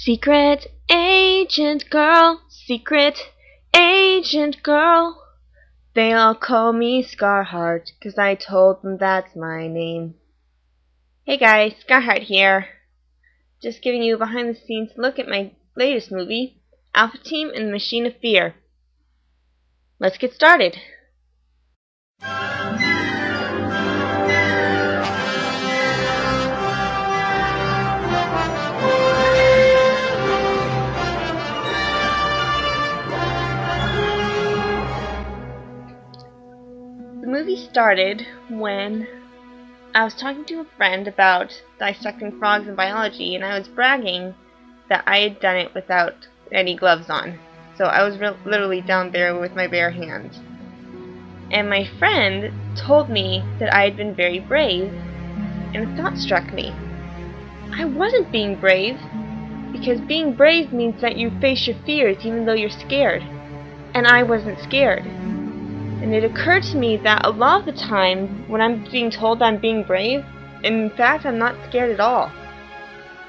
Secret agent girl, secret agent girl. They all call me Scarheart, 'cause I told them that's my name. Hey guys, Scarheart here. Just giving you a behind the scenes look at my latest movie, Alpha Team and the Machine of Fear. Let's get started. The movie started when I was talking to a friend about dissecting frogs in biology, and I was bragging that I had done it without any gloves on. So I was literally down there with my bare hands. And my friend told me that I had been very brave, and a thought struck me. I wasn't being brave, because being brave means that you face your fears even though you're scared. And I wasn't scared. And it occurred to me that a lot of the time, when I'm being told I'm being brave, in fact I'm not scared at all.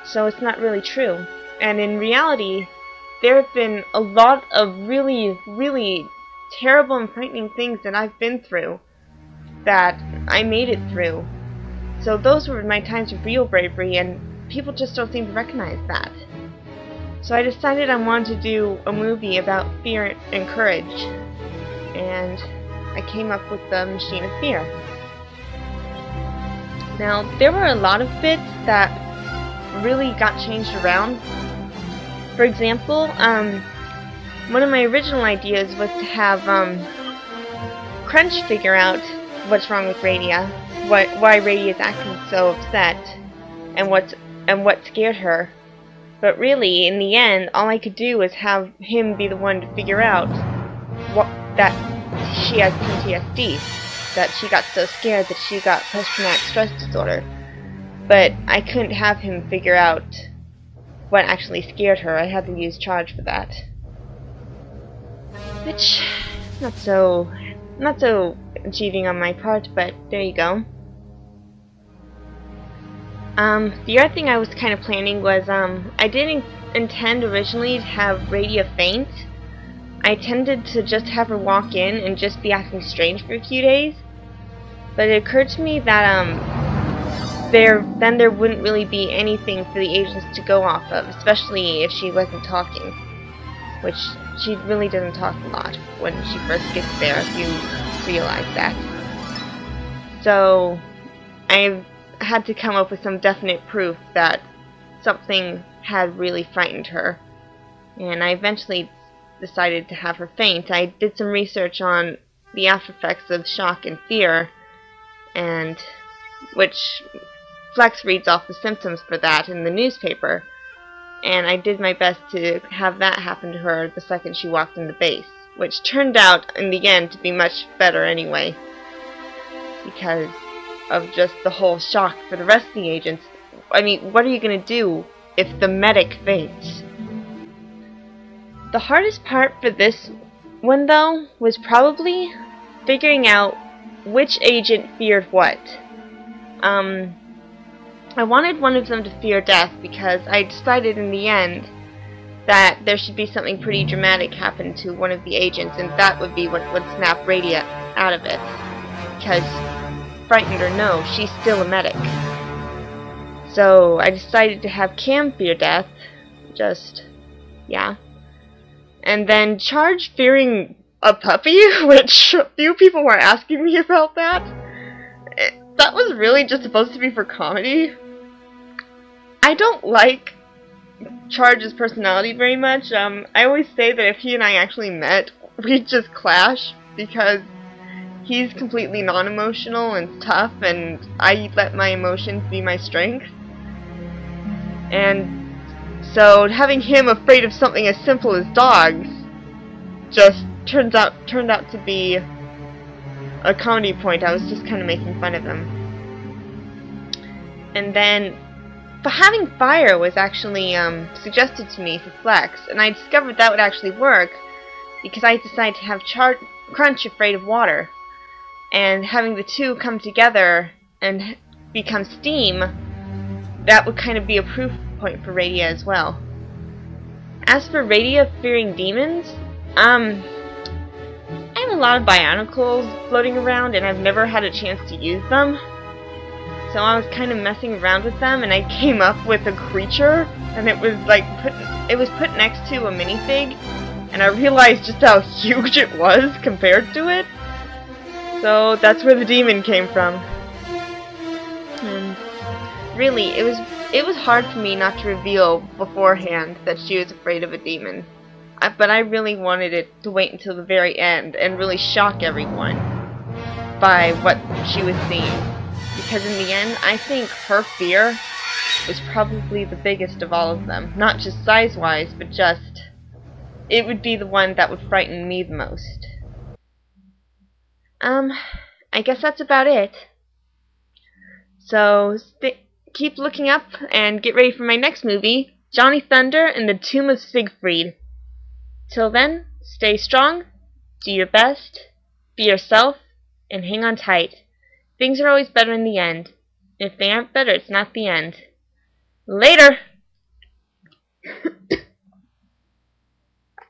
So it's not really true. And in reality, there have been a lot of really, really terrible and frightening things that I've been through that I made it through. So those were my times of real bravery, and people just don't seem to recognize that. So I decided I wanted to do a movie about fear and courage. And I came up with the Machine of Fear. Now, there were a lot of bits that really got changed around. For example, one of my original ideas was to have Crunch figure out what's wrong with Radia, why Radia is acting so upset, and what scared her. But really, in the end, all I could do was have him be the one to figure out that she has PTSD, that she got so scared that she got post-traumatic stress disorder. But I couldn't have him figure out what actually scared her. I had to use Charge for that. Which, not so achieving on my part, but there you go. The other thing I was kind of planning was, I didn't intend originally to have Radia faint. I tended to just have her walk in and just be acting strange for a few days. But it occurred to me that there wouldn't really be anything for the agents to go off of, especially if she wasn't talking. Which she really doesn't talk a lot when she first gets there, if you realize that. So I had to come up with some definite proof that something had really frightened her. And I eventually decided to have her faint. I did some research on the after effects of shock and fear, and which Flex reads off the symptoms for that in the newspaper, and I did my best to have that happen to her the second she walked in the base, which turned out in the end to be much better anyway, because of just the whole shock for the rest of the agents. I mean, what are you going to do if the medic faints? The hardest part for this one, though, was probably figuring out which agent feared what. I wanted one of them to fear death because I decided in the end that there should be something pretty dramatic happen to one of the agents, and that would be what would snap Radia out of it. Because, frightened or no, she's still a medic. So I decided to have Cam fear death. Yeah. And then Charge fearing a puppy, which a few people were asking me about that. That was really just supposed to be for comedy. I don't like Charge's personality very much. I always say that if he and I actually met, we'd just clash, because he's completely non-emotional and tough, and I let my emotions be my strength. And so having him afraid of something as simple as dogs just turned out to be a comedy point. I was just kind of making fun of him. And then, but having fire was actually suggested to me for Flex, and I discovered that would actually work because I decided to have Crunch afraid of water, and having the two come together and become steam, that would kind of be a proof point for Radia as well. As for radio-fearing demons, I have a lot of bionicles floating around, and I've never had a chance to use them. So I was kind of messing around with them, and I came up with a creature, and it was like put next to a minifig, and I realized just how huge it was compared to it. So that's where the demon came from. And really, it was hard for me not to reveal beforehand that she was afraid of a demon. But I really wanted it to wait until the very end and really shock everyone by what she was seeing. Because in the end, I think her fear was probably the biggest of all of them. Not just size-wise, but just... it would be the one that would frighten me the most. I guess that's about it. So, keep looking up and get ready for my next movie, Johnny Thunder and the Tomb of Siegfried. Till then, stay strong, do your best, be yourself, and hang on tight. Things are always better in the end. If they aren't better, it's not the end. Later!